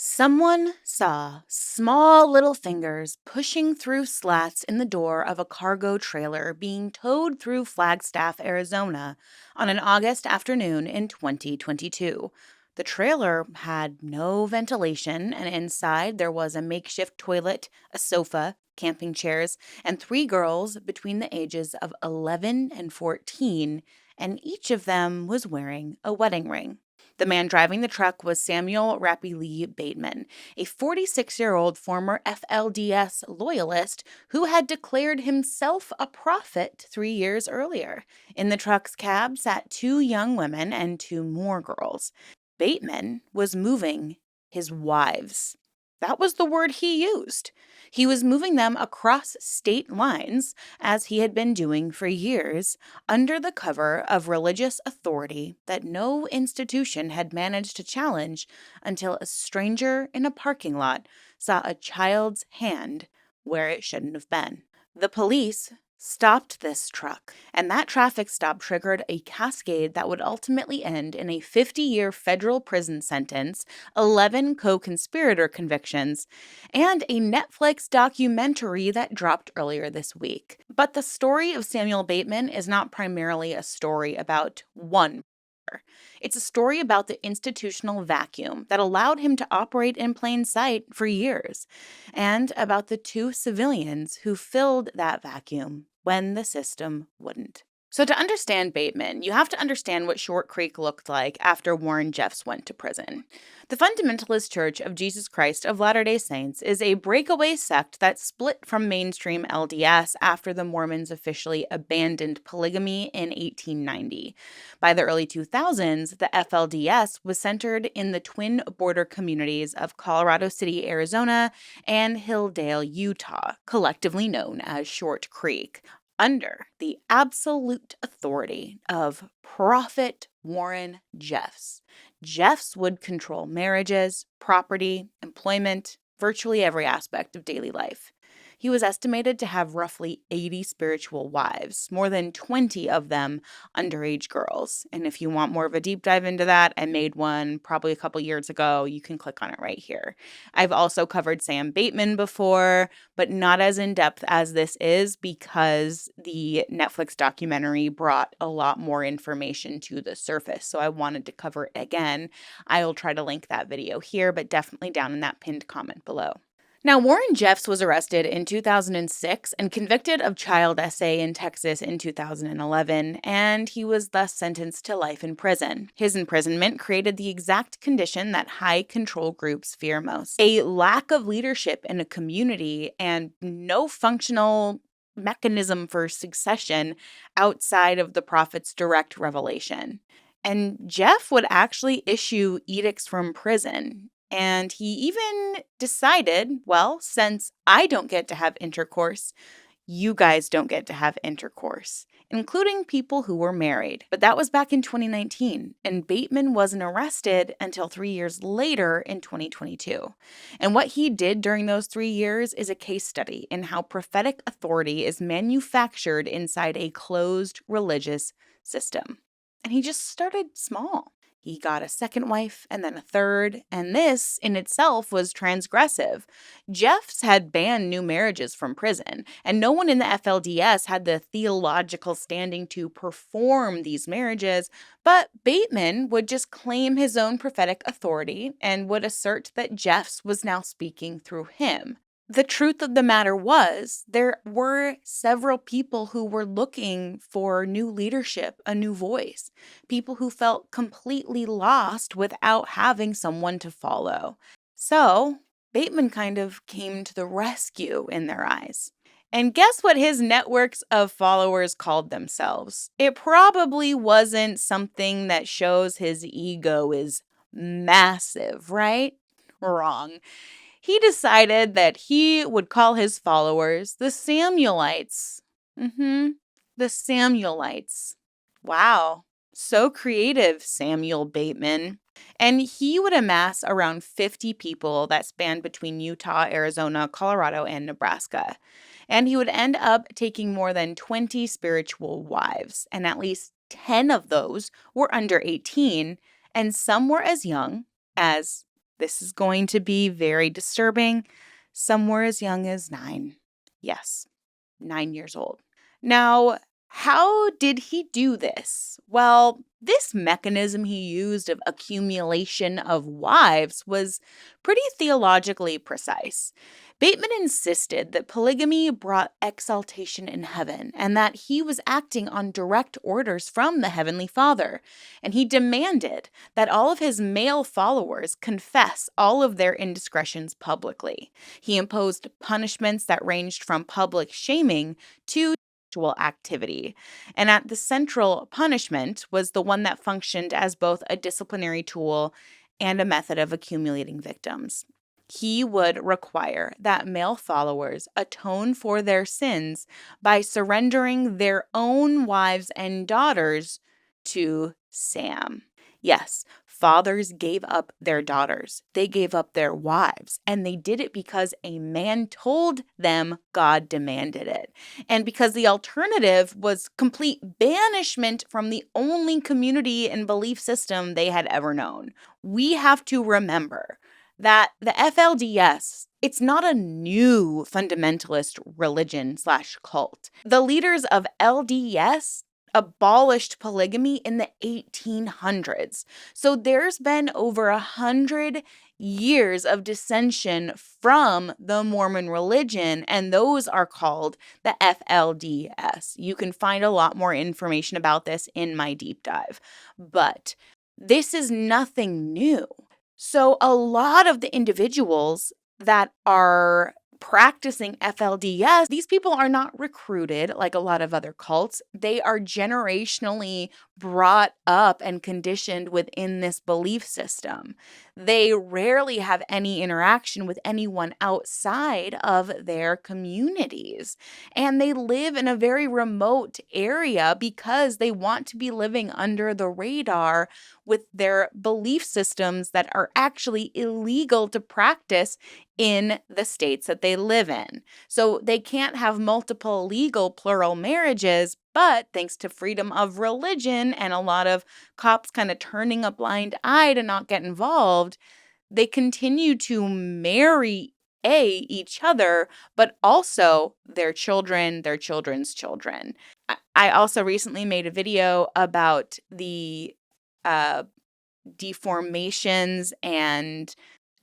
Someone saw small little fingers pushing through slats in the door of a cargo trailer being towed through Flagstaff, Arizona on an August afternoon in 2022. The trailer had no ventilation, and inside there was a makeshift toilet, a sofa, camping chairs, and three girls between the ages of 11 and 14, and each of them was wearing a wedding ring. The man driving the truck was Samuel Lee Bateman, a 46-year-old former FLDS loyalist who had declared himself a prophet 3 years earlier. In the truck's cab sat two young women and two more girls. Bateman was moving his wives. That was the word he used. He was moving them across state lines, as he had been doing for years, under the cover of religious authority that no institution had managed to challenge until a stranger in a parking lot saw a child's hand where it shouldn't have been. The police stopped this truck, and that traffic stop triggered a cascade that would ultimately end in a 50-year federal prison sentence, 11 co-conspirator convictions, and a Netflix documentary that dropped earlier this week. But the story of Samuel Bateman is not primarily a story about one. It's a story about the institutional vacuum that allowed him to operate in plain sight for years, and about the two civilians who filled that vacuum when the system wouldn't. So to understand Bateman, you have to understand what Short Creek looked like after Warren Jeffs went to prison. The Fundamentalist Church of Jesus Christ of Latter-day Saints is a breakaway sect that split from mainstream LDS after the Mormons officially abandoned polygamy in 1890. By the early 2000s, the FLDS was centered in the twin border communities of Colorado City, Arizona, and Hilldale, Utah, collectively known as Short Creek, under the absolute authority of Prophet Warren Jeffs. Jeffs would control marriages, property, employment, virtually every aspect of daily life. He was estimated to have roughly 80 spiritual wives, more than 20 of them underage girls. And if you want more of a deep dive into that, I made one probably a couple years ago. You can click on it right here. I've also covered Sam Bateman before, but not as in-depth as this is because the Netflix documentary brought a lot more information to the surface. So I wanted to cover it again. I'll try to link that video here, but definitely down in that pinned comment below. Now, Warren Jeffs was arrested in 2006 and convicted of child SA in Texas in 2011, and he was thus sentenced to life in prison. His imprisonment created the exact condition that high control groups fear most: a lack of leadership in a community and no functional mechanism for succession outside of the prophet's direct revelation. And Jeff would actually issue edicts from prison. And he even decided, well, since I don't get to have intercourse, you guys don't get to have intercourse, including people who were married. But that was back in 2019, and Bateman wasn't arrested until 3 years later in 2022. And what he did during those 3 years is a case study in how prophetic authority is manufactured inside a closed religious system. And he just started small. He got a second wife and then a third, and this in itself was transgressive. Jeffs had banned new marriages from prison, and no one in the FLDS had the theological standing to perform these marriages, but Bateman would just claim his own prophetic authority and would assert that Jeffs was now speaking through him. The truth of the matter was, there were several people who were looking for new leadership, a new voice, people who felt completely lost without having someone to follow. So, Bateman kind of came to the rescue in their eyes. And guess what his networks of followers called themselves? It probably wasn't something that shows his ego is massive, right? Wrong. He decided that he would call his followers the Samuelites. The Samuelites. Wow. So creative, Samuel Bateman. And he would amass around 50 people that spanned between Utah, Arizona, Colorado, and Nebraska. And he would end up taking more than 20 spiritual wives, and at least 10 of those were under 18, and some were as young as This is going to be very disturbing. Some were as young as 9. Yes, 9 years old. Now, how did he do this? Well, this mechanism he used of accumulation of wives was pretty theologically precise. Bateman insisted that polygamy brought exaltation in heaven and that he was acting on direct orders from the Heavenly Father. And he demanded that all of his male followers confess all of their indiscretions publicly. He imposed punishments that ranged from public shaming to sexual activity. And at the central punishment was the one that functioned as both a disciplinary tool and a method of accumulating victims. He would require that male followers atone for their sins by surrendering their own wives and daughters to Sam. Yes, fathers gave up their daughters. They gave up their wives, and they did it because a man told them God demanded it. And because the alternative was complete banishment from the only community and belief system they had ever known. We have to remember that the FLDS, it's not a new fundamentalist religion / cult. The leaders of LDS abolished polygamy in the 1800s. So there's been over 100 years of dissension from the Mormon religion, and those are called the FLDS. You can find a lot more information about this in my deep dive, but this is nothing new. So a lot of the individuals that are practicing FLDS, these people are not recruited like a lot of other cults. They are generationally brought up and conditioned within this belief system. They rarely have any interaction with anyone outside of their communities. And they live in a very remote area because they want to be living under the radar with their belief systems that are actually illegal to practice in the states that they live in. So they can't have multiple legal plural marriages, but thanks to freedom of religion and a lot of cops kind of turning a blind eye to not get involved, they continue to marry each other, but also their children, their children's children. I also recently made a video about the deformations and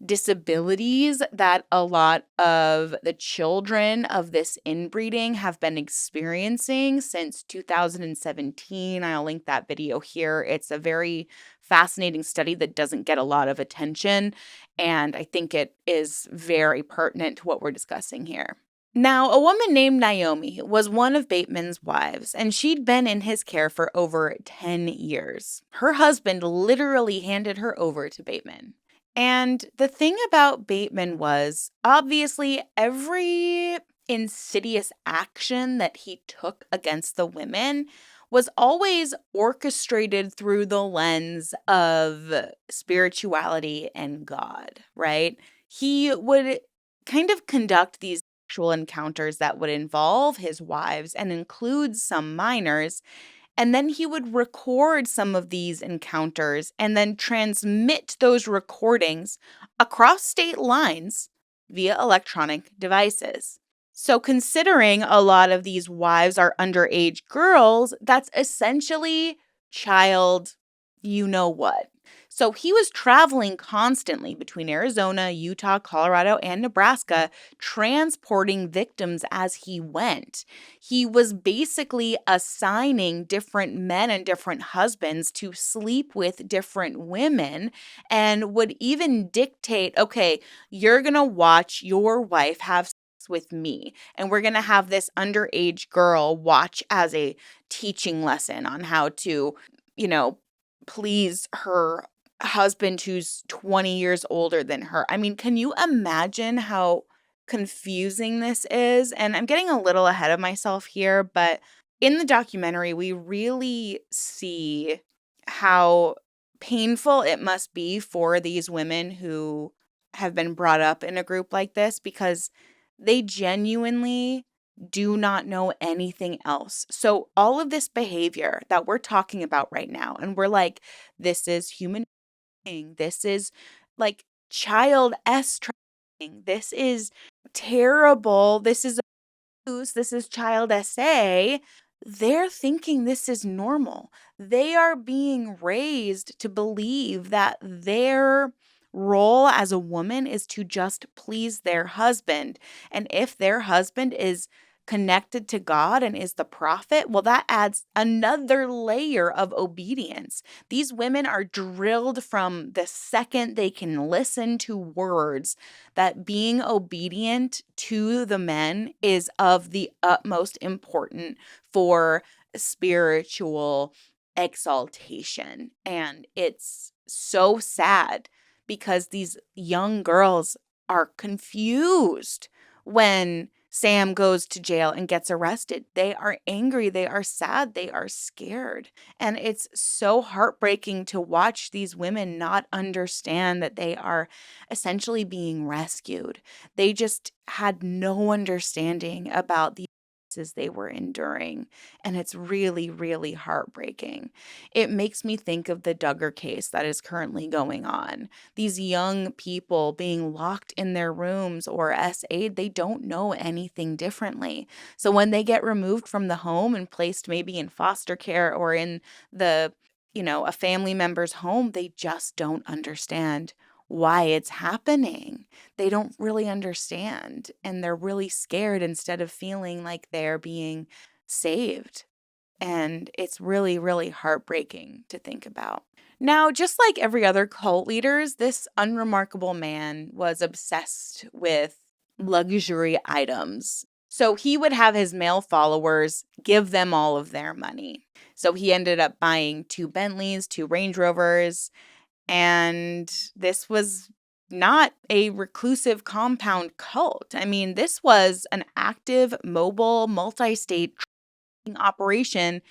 disabilities that a lot of the children of this inbreeding have been experiencing since 2017. I'll link that video here. It's a very fascinating study that doesn't get a lot of attention, and I think it is very pertinent to what we're discussing here. Now, a woman named Naomi was one of Bateman's wives, and she'd been in his care for over 10 years. Her husband literally handed her over to Bateman. And the thing about Bateman was, obviously, every insidious action that he took against the women was always orchestrated through the lens of spirituality and God, right? He would kind of conduct these sexual encounters that would involve his wives and include some minors. And then he would record some of these encounters and then transmit those recordings across state lines via electronic devices. So, considering a lot of these wives are underage girls, that's essentially child you know what. So, he was traveling constantly between Arizona, Utah, Colorado, and Nebraska, transporting victims as he went. He was basically assigning different men and different husbands to sleep with different women and would even dictate, okay, you're going to watch your wife have sex with me, and we're going to have this underage girl watch as a teaching lesson on how to, please her husband who's 20 years older than her. I mean, can you imagine how confusing this is? And I'm getting a little ahead of myself here, but in the documentary, we really see how painful it must be for these women who have been brought up in a group like this because they genuinely do not know anything else. So all of this behavior that we're talking about right now, and we're like, this is human being, this is like child S trafficking. This is terrible. This is abuse. This is child SA. They're thinking this is normal. They are being raised to believe that their role as a woman is to just please their husband. And if their husband is connected to God and is the prophet, well, that adds another layer of obedience. These women are drilled from the second they can listen to words that being obedient to the men is of the utmost importance for spiritual exaltation. And it's so sad because these young girls are confused when Sam goes to jail and gets arrested. They are angry, they are sad, they are scared. And it's so heartbreaking to watch these women not understand that they are essentially being rescued. They just had no understanding about the experiences they were enduring. And it's really, really heartbreaking. It makes me think of the Duggar case that is currently going on. These young people being locked in their rooms or SA'd, they don't know anything differently. So when they get removed from the home and placed maybe in foster care or in the a family member's home, they just don't understand why it's happening. They don't really understand, and they're really scared instead of feeling like they're being saved. And it's really, really heartbreaking to think about. Now, just like every other cult leaders, this unremarkable man was obsessed with luxury items. So he would have his male followers give them all of their money. So he ended up buying 2 Bentleys, 2 Range Rovers, and this was not a reclusive compound cult. I mean, this was an active, mobile, multi state operation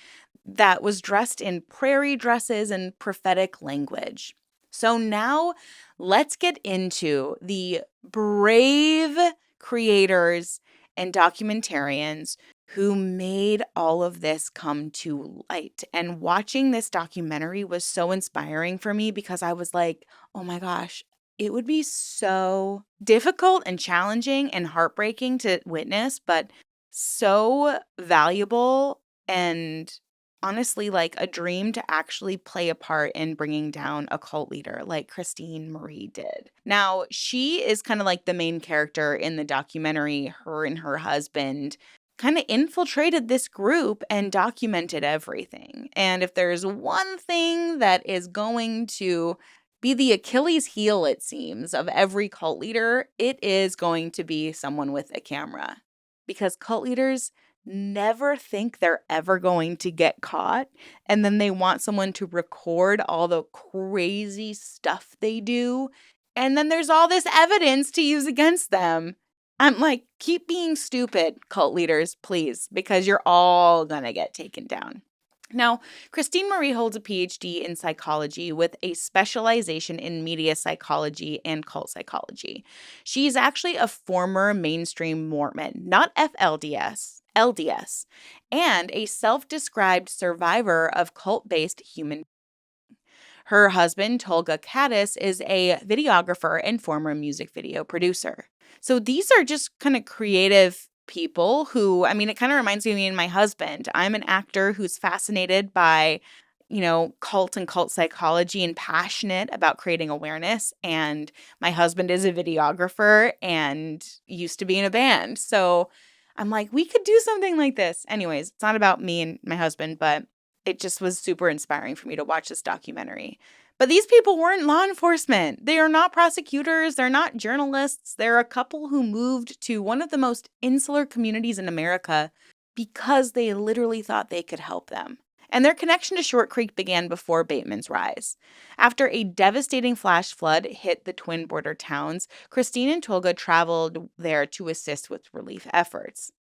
that was dressed in prairie dresses and prophetic language. So now let's get into the brave creators and documentarians who made all of this come to light. And watching this documentary was so inspiring for me because I was like, oh my gosh, it would be so difficult and challenging and heartbreaking to witness, but so valuable and honestly like a dream to actually play a part in bringing down a cult leader like Christine Marie did. Now, she is kind of like the main character in the documentary. Her and her husband kind of infiltrated this group and documented everything. And if there's one thing that is going to be the Achilles heel, it seems, of every cult leader, it is going to be someone with a camera. Because cult leaders never think they're ever going to get caught. And then they want someone to record all the crazy stuff they do. And then there's all this evidence to use against them. I'm like, keep being stupid, cult leaders, please, because you're all gonna get taken down. Now, Christine Marie holds a PhD in psychology with a specialization in media psychology and cult psychology. She's actually a former mainstream Mormon, not FLDS, LDS, and a self-described survivor of cult-based human. Her husband, Tolga Caddis, is a videographer and former music video producer. So these are just kind of creative people who, I mean, it kind of reminds me of me and my husband. I'm an actor who's fascinated by, cult and cult psychology and passionate about creating awareness. And my husband is a videographer and used to be in a band. So I'm like, we could do something like this. Anyways, it's not about me and my husband, but it just was super inspiring for me to watch this documentary. But these people weren't law enforcement. They are not prosecutors. They're not journalists. They're a couple who moved to one of the most insular communities in America because they literally thought they could help them. And their connection to Short Creek began before Bateman's rise. After a devastating flash flood hit the twin border towns, Christine and Tolga traveled there to assist with relief efforts.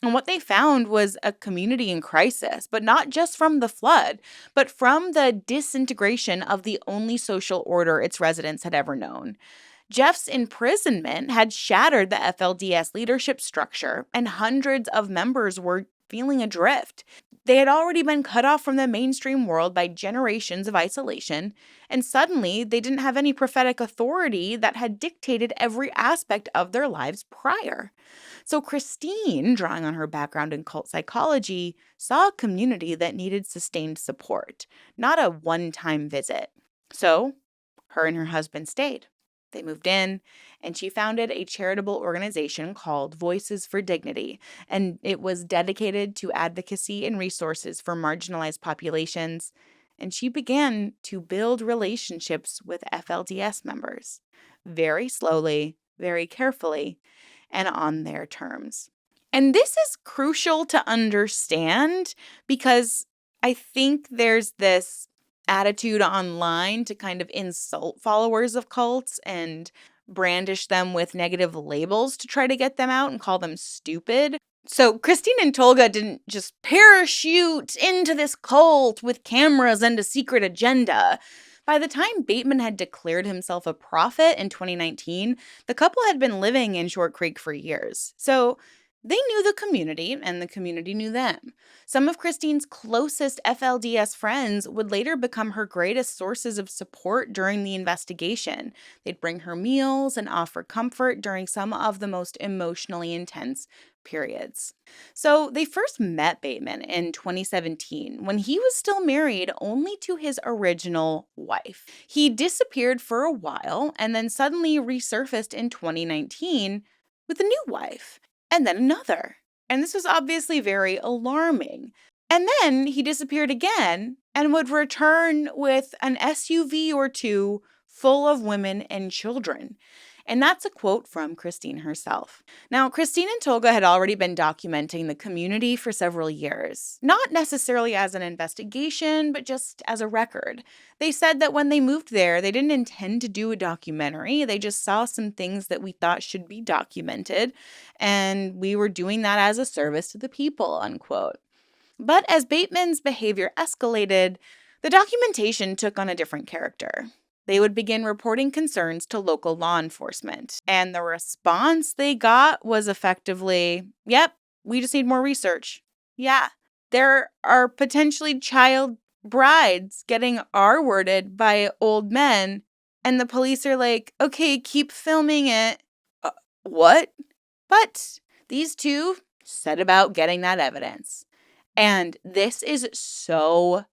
And what they found was a community in crisis, but not just from the flood, but from the disintegration of the only social order its residents had ever known. Jeff's imprisonment had shattered the FLDS leadership structure, and hundreds of members were feeling adrift. They had already been cut off from the mainstream world by generations of isolation, and suddenly they didn't have any prophetic authority that had dictated every aspect of their lives prior. So Christine, drawing on her background in cult psychology, saw a community that needed sustained support, not a one-time visit. So her and her husband stayed. They moved in, and she founded a charitable organization called Voices for Dignity, and it was dedicated to advocacy and resources for marginalized populations. And she began to build relationships with FLDS members very slowly, very carefully, and on their terms. And this is crucial to understand because I think there's this attitude online to kind of insult followers of cults and brandish them with negative labels to try to get them out and call them stupid. So Christine and Tolga didn't just parachute into this cult with cameras and a secret agenda. By the time Bateman had declared himself a prophet in 2019, the couple had been living in Short Creek for years. So they knew the community, and the community knew them. Some of Christine's closest FLDS friends would later become her greatest sources of support during the investigation. They'd bring her meals and offer comfort during some of the most emotionally intense periods. So they first met Bateman in 2017 when he was still married only to his original wife. He disappeared for a while and then suddenly resurfaced in 2019 with a new wife and then another. And this was obviously very alarming. And then he disappeared again and would return with an SUV or two full of women and children. And that's a quote from Christine herself. Now, Christine and Tolga had already been documenting the community for several years, not necessarily as an investigation, but just as a record. They said that when they moved there, they didn't intend to do a documentary. They just saw some things that we thought should be documented, and we were doing that as a service to the people, unquote. But as Bateman's behavior escalated, the documentation took on a different character. They would begin reporting concerns to local law enforcement. And the response they got was effectively, yep, we just need more research. Yeah, there are potentially child brides getting R-worded by old men. And the police are like, okay, keep filming it. What? But these two set about getting that evidence. And this is so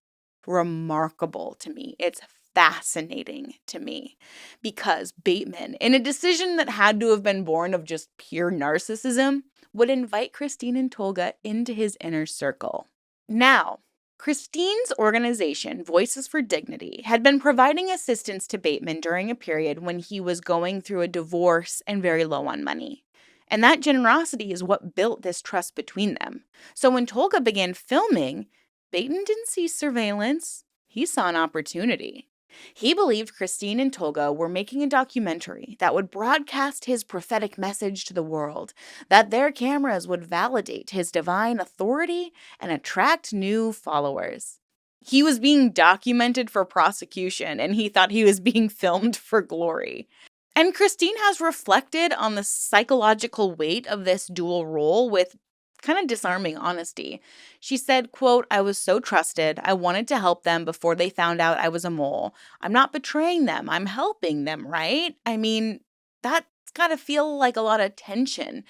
remarkable to me. It's fascinating to me because Bateman, in a decision that had to have been born of just pure narcissism, would invite Christine and Tolga into his inner circle. Now, Christine's organization, Voices for Dignity, had been providing assistance to Bateman during a period when he was going through a divorce and very low on money. And that generosity is what built this trust between them. So when Tolga began filming, Bateman didn't see surveillance. He saw an opportunity. He believed Christine and Tolga were making a documentary that would broadcast his prophetic message to the world, that their cameras would validate his divine authority and attract new followers. He was being documented for prosecution, and he thought he was being filmed for glory. And Christine has reflected on the psychological weight of this dual role with kind of disarming honesty. She said, quote, I was so trusted. I wanted to help them before they found out I was a mole. I'm not betraying them. I'm helping them, right? I mean, that's got to feel like a lot of tension.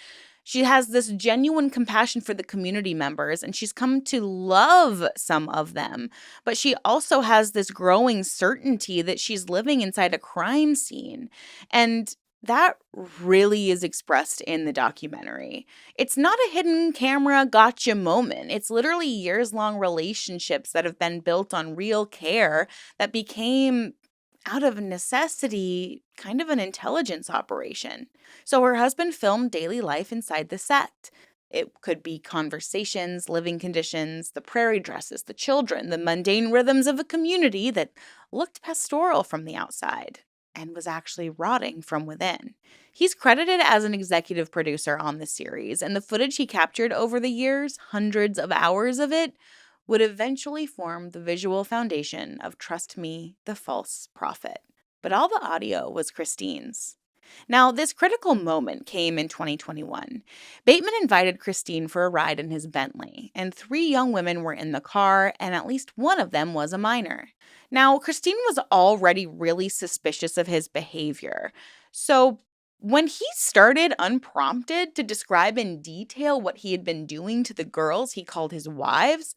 She has this genuine compassion for the community members, and she's come to love some of them. But she also has this growing certainty that she's living inside a crime scene. And that really is expressed in the documentary. It's not a hidden camera gotcha moment. It's literally years-long relationships that have been built on real care that became, out of necessity, kind of an intelligence operation. So her husband filmed daily life inside the set. It could be conversations, living conditions, the prairie dresses, the children, the mundane rhythms of a community that looked pastoral from the outside and was actually rotting from within. He's credited as an executive producer on the series, and the footage he captured over the years, hundreds of hours of it, would eventually form the visual foundation of Trust Me, the False Prophet. But all the audio was Christine's. Now, this critical moment came in 2021. Bateman invited Christine for a ride in his Bentley, and three young women were in the car, and at least one of them was a minor. Now, Christine was already really suspicious of his behavior. So, when he started unprompted to describe in detail what he had been doing to the girls he called his wives,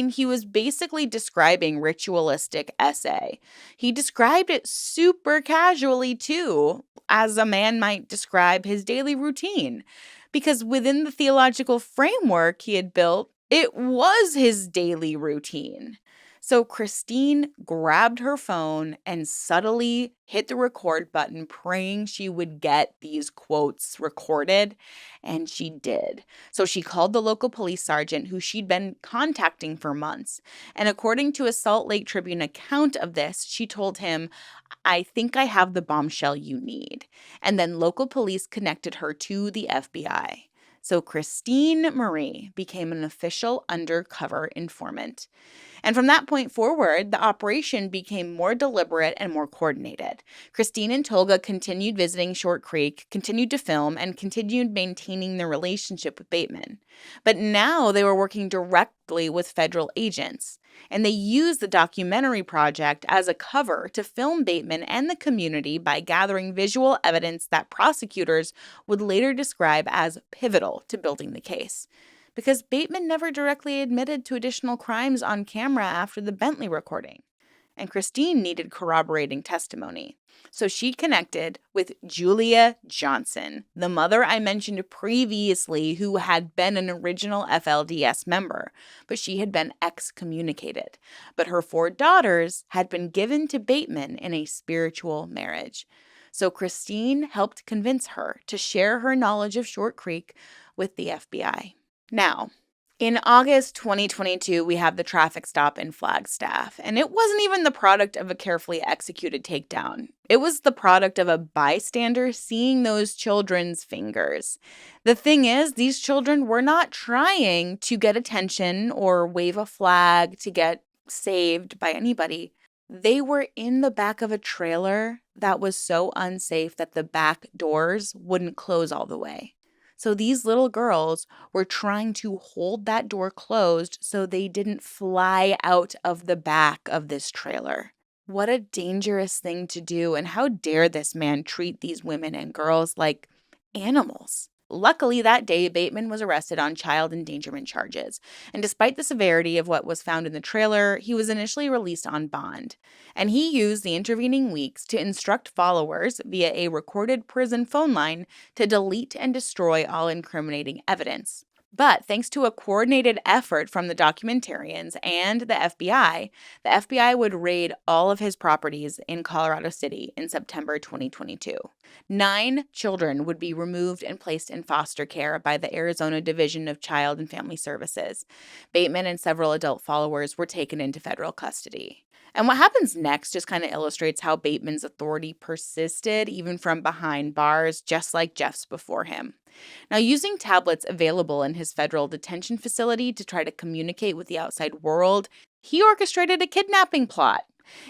he was basically describing ritualistic essay. He described it super casually, too, as a man might describe his daily routine. Because within the theological framework he had built, it was his daily routine. So Christine grabbed her phone and subtly hit the record button, praying she would get these quotes recorded. And she did. So she called the local police sergeant who she'd been contacting for months. And according to a Salt Lake Tribune account of this, she told him, "I think I have the bombshell you need." And then local police connected her to the FBI. So Christine Marie became an official undercover informant. And from that point forward, the operation became more deliberate and more coordinated. Christine and Tolga continued visiting Short Creek, continued to film, and continued maintaining their relationship with Bateman. But now they were working directly with federal agents, and they used the documentary project as a cover to film Bateman and the community by gathering visual evidence that prosecutors would later describe as pivotal to building the case. Because Bateman never directly admitted to additional crimes on camera after the Bentley recording, and Christine needed corroborating testimony. So she connected with Julia Johnson, the mother I mentioned previously who had been an original FLDS member, but she had been excommunicated. But her four daughters had been given to Bateman in a spiritual marriage. So Christine helped convince her to share her knowledge of Short Creek with the FBI. Now, in August 2022, we have the traffic stop in Flagstaff, and it wasn't even the product of a carefully executed takedown. It was the product of a bystander seeing those children's fingers. The thing is, these children were not trying to get attention or wave a flag to get saved by anybody. They were in the back of a trailer that was so unsafe that the back doors wouldn't close all the way. So these little girls were trying to hold that door closed so they didn't fly out of the back of this trailer. What a dangerous thing to do, and how dare this man treat these women and girls like animals. Luckily, that day, Bateman was arrested on child endangerment charges, and despite the severity of what was found in the trailer, he was initially released on bond. And he used the intervening weeks to instruct followers via a recorded prison phone line to delete and destroy all incriminating evidence. But thanks to a coordinated effort from the documentarians and the FBI would raid all of his properties in Colorado City in September 2022. 9 children would be removed and placed in foster care by the Arizona Division of Child and Family Services. Bateman and several adult followers were taken into federal custody. And what happens next just kind of illustrates how Bateman's authority persisted even from behind bars, just like Jeff's before him. Now, using tablets available in his federal detention facility to try to communicate with the outside world, he orchestrated a kidnapping plot.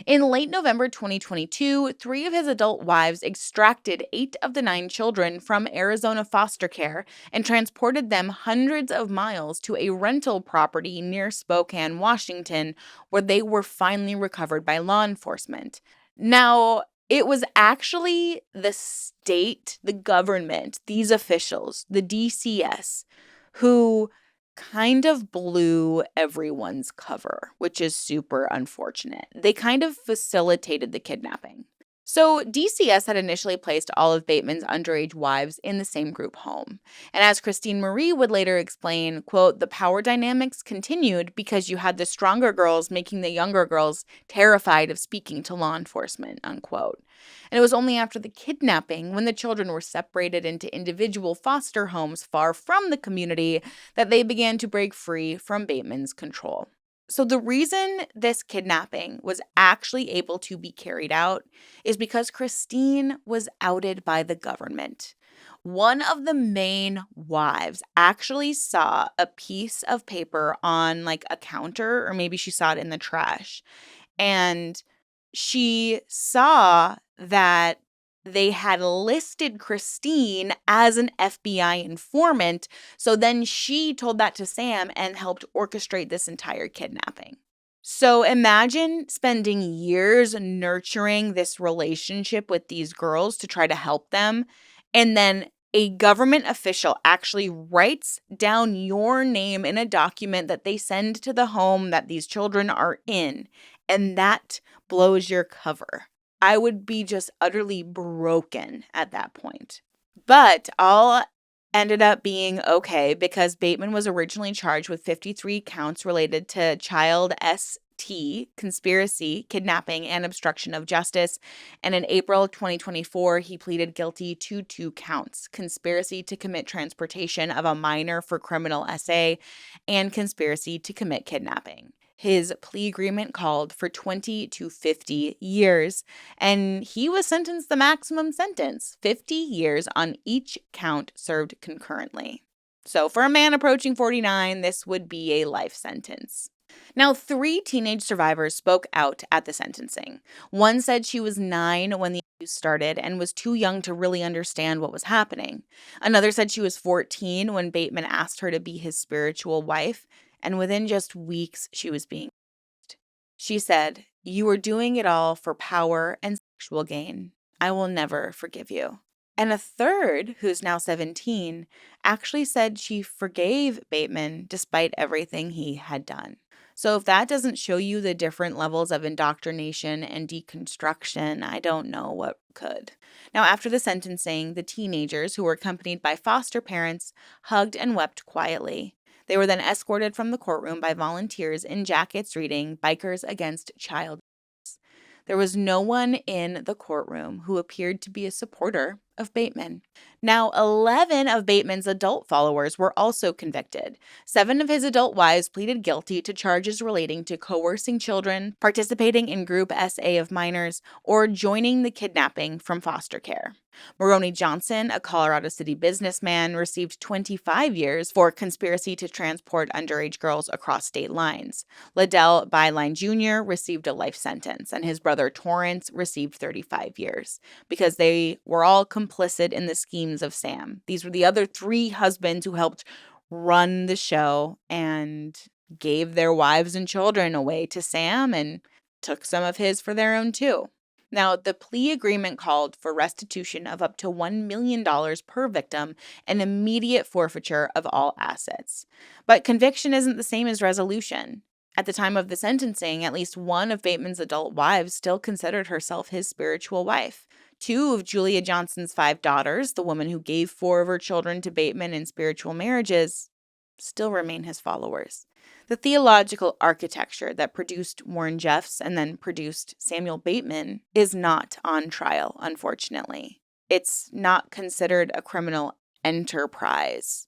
In late November 2022, 3 of his adult wives extracted 8 of the 9 children from Arizona foster care and transported them hundreds of miles to a rental property near Spokane, Washington, where they were finally recovered by law enforcement. Now, it was actually the state, the government, these officials, the DCS, who kind of blew everyone's cover, which is super unfortunate. They kind of facilitated the kidnapping. So DCS had initially placed all of Bateman's underage wives in the same group home. And as Christine Marie would later explain, quote, the power dynamics continued because you had the stronger girls making the younger girls terrified of speaking to law enforcement, unquote. And it was only after the kidnapping, when the children were separated into individual foster homes far from the community, that they began to break free from Bateman's control. So the reason this kidnapping was actually able to be carried out is because Christine was outed by the government. One of the main wives actually saw a piece of paper on like a counter, or maybe she saw it in the trash. And she saw that they had listed Christine as an FBI informant. So then she told that to Sam and helped orchestrate this entire kidnapping. So imagine spending years nurturing this relationship with these girls to try to help them. And then a government official actually writes down your name in a document that they send to the home that these children are in. And that blows your cover. I would be just utterly broken at that point. But all ended up being okay because Bateman was originally charged with 53 counts related to child ST, conspiracy, kidnapping, and obstruction of justice. And in April 2024, he pleaded guilty to 2 counts: conspiracy to commit transportation of a minor for criminal SA and conspiracy to commit kidnapping. His plea agreement called for 20 to 50 years, and he was sentenced the maximum sentence, 50 years on each count served concurrently. So for a man approaching 49, this would be a life sentence. Now, 3 teenage survivors spoke out at the sentencing. One said she was 9 when the abuse started and was too young to really understand what was happening. Another said she was 14 when Bateman asked her to be his spiritual wife, and within just weeks, she was being used. She said, "You were doing it all for power and sexual gain. I will never forgive you." And a third, who's now 17, actually said she forgave Bateman despite everything he had done. So if that doesn't show you the different levels of indoctrination and deconstruction, I don't know what could. Now, after the sentencing, the teenagers, who were accompanied by foster parents, hugged and wept quietly. They were then escorted from the courtroom by volunteers in jackets reading "Bikers Against Child Abuse." There was no one in the courtroom who appeared to be a supporter of Bateman. Now, 11 of Bateman's adult followers were also convicted. 7 of his adult wives pleaded guilty to charges relating to coercing children, participating in Group SA of minors, or joining the kidnapping from foster care. Maroney Johnson, a Colorado City businessman, received 25 years for conspiracy to transport underage girls across state lines. Liddell Byline Jr. received a life sentence, and his brother Torrance received 35 years because they were all complicit in the schemes of Sam. These were the other 3 husbands who helped run the show and gave their wives and children away to Sam and took some of his for their own too. Now, the plea agreement called for restitution of up to $1 million per victim and immediate forfeiture of all assets. But conviction isn't the same as resolution. At the time of the sentencing, at least one of Bateman's adult wives still considered herself his spiritual wife. 2 of Julia Johnson's 5 daughters, the woman who gave 4 of her children to Bateman in spiritual marriages, still remain his followers. The theological architecture that produced Warren Jeffs and then produced Samuel Bateman is not on trial, unfortunately. It's not considered a criminal enterprise.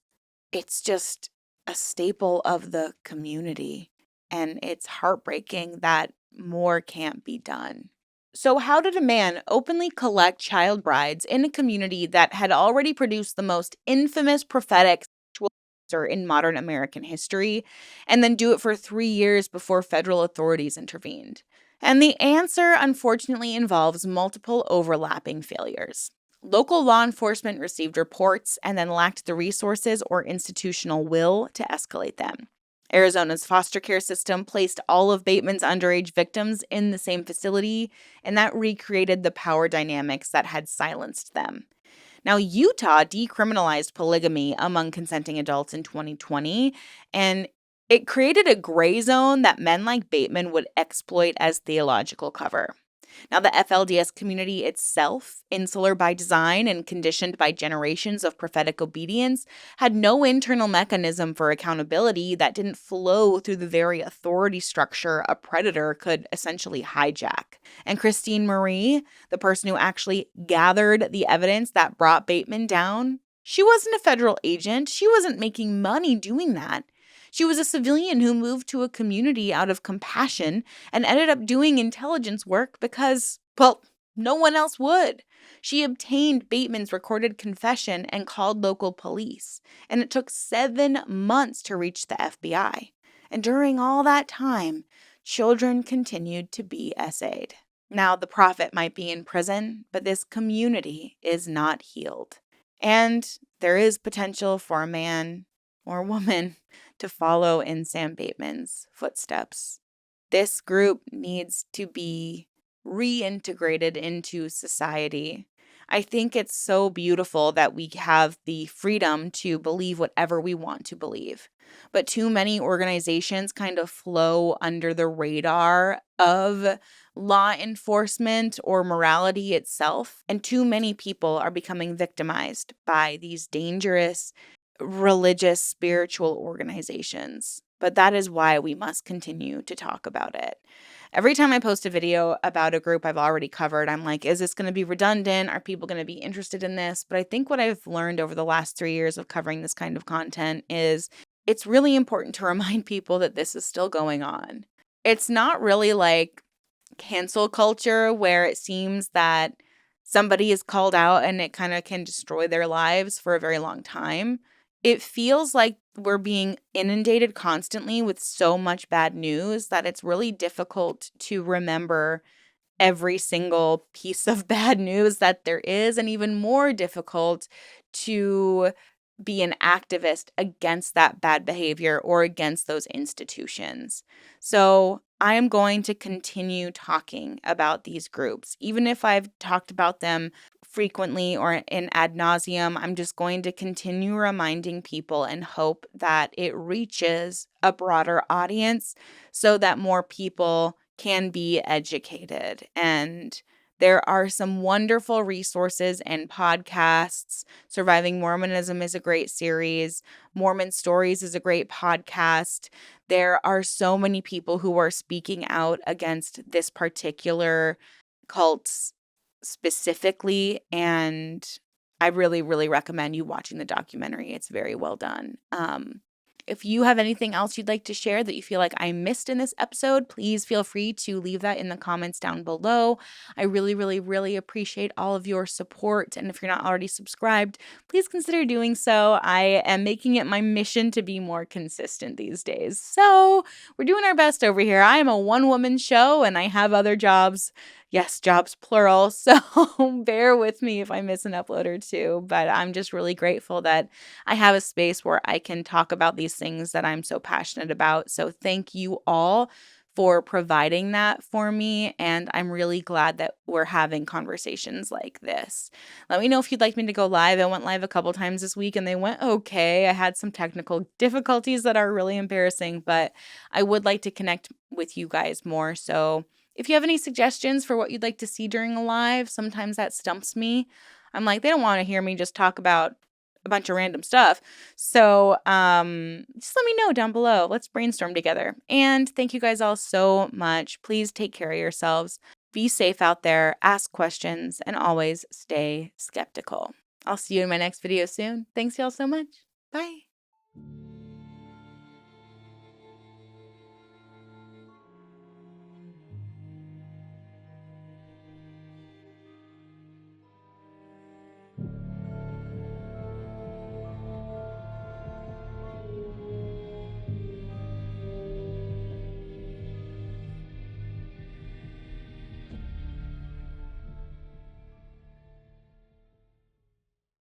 It's just a staple of the community, and it's heartbreaking that more can't be done. So how did a man openly collect child brides in a community that had already produced the most infamous prophetic sexual abuser in modern American history, and then do it for 3 years before federal authorities intervened? And the answer, unfortunately, involves multiple overlapping failures. Local law enforcement received reports and then lacked the resources or institutional will to escalate them. Arizona's foster care system placed all of Bateman's underage victims in the same facility, and that recreated the power dynamics that had silenced them. Now, Utah decriminalized polygamy among consenting adults in 2020, and it created a gray zone that men like Bateman would exploit as theological cover. Now, the FLDS community itself, insular by design and conditioned by generations of prophetic obedience, had no internal mechanism for accountability that didn't flow through the very authority structure a predator could essentially hijack. And Christine Marie, the person who actually gathered the evidence that brought Bateman down, she wasn't a federal agent. She wasn't making money doing that. She was a civilian who moved to a community out of compassion and ended up doing intelligence work because, well, no one else would. She obtained Bateman's recorded confession and called local police, and it took 7 months to reach the FBI. And during all that time, children continued to be SA'd. Now, the prophet might be in prison, but this community is not healed. And there is potential for a man or woman to follow in Sam Bateman's footsteps. This group needs to be reintegrated into society. I think it's so beautiful that we have the freedom to believe whatever we want to believe. But too many organizations kind of flow under the radar of law enforcement or morality itself. And too many people are becoming victimized by these dangerous religious, spiritual organizations. But that is why we must continue to talk about it. Every time I post a video about a group I've already covered, I'm like, is this going to be redundant? Are people going to be interested in this? But I think what I've learned over the last 3 years of covering this kind of content is it's really important to remind people that this is still going on. It's not really like cancel culture where it seems that somebody is called out and it kind of can destroy their lives for a very long time. It feels like we're being inundated constantly with so much bad news that it's really difficult to remember every single piece of bad news that there is, and even more difficult to be an activist against that bad behavior or against those institutions. So I am going to continue talking about these groups. Even if I've talked about them frequently or in ad nauseum, I'm just going to continue reminding people and hope that it reaches a broader audience so that more people can be educated. And there are some wonderful resources and podcasts. Surviving Mormonism is a great series. Mormon Stories is a great podcast. There are so many people who are speaking out against this particular cults specifically, and I really, really recommend you watching the documentary. It's very well done. If you have anything else you'd like to share that you feel like I missed in this episode, please feel free to leave that in the comments down below. I really, really, really appreciate all of your support. And if you're not already subscribed, please consider doing so. I am making it my mission to be more consistent these days. So we're doing our best over here. I am a one-woman show and I have other jobs. Yes, jobs plural. So bear with me if I miss an upload or two. But I'm just really grateful that I have a space where I can talk about these things that I'm so passionate about. So thank you all for providing that for me. And I'm really glad that we're having conversations like this. Let me know if you'd like me to go live. I went live a couple times this week and they went okay. I had some technical difficulties that are really embarrassing, but I would like to connect with you guys more. So if you have any suggestions for what you'd like to see during a live, sometimes that stumps me. I'm like, they don't want to hear me just talk about a bunch of random stuff. So just let me know down below. Let's brainstorm together. And thank you guys all so much. Please take care of yourselves. Be safe out there. Ask questions and always stay skeptical. I'll see you in my next video soon. Thanks y'all so much. Bye.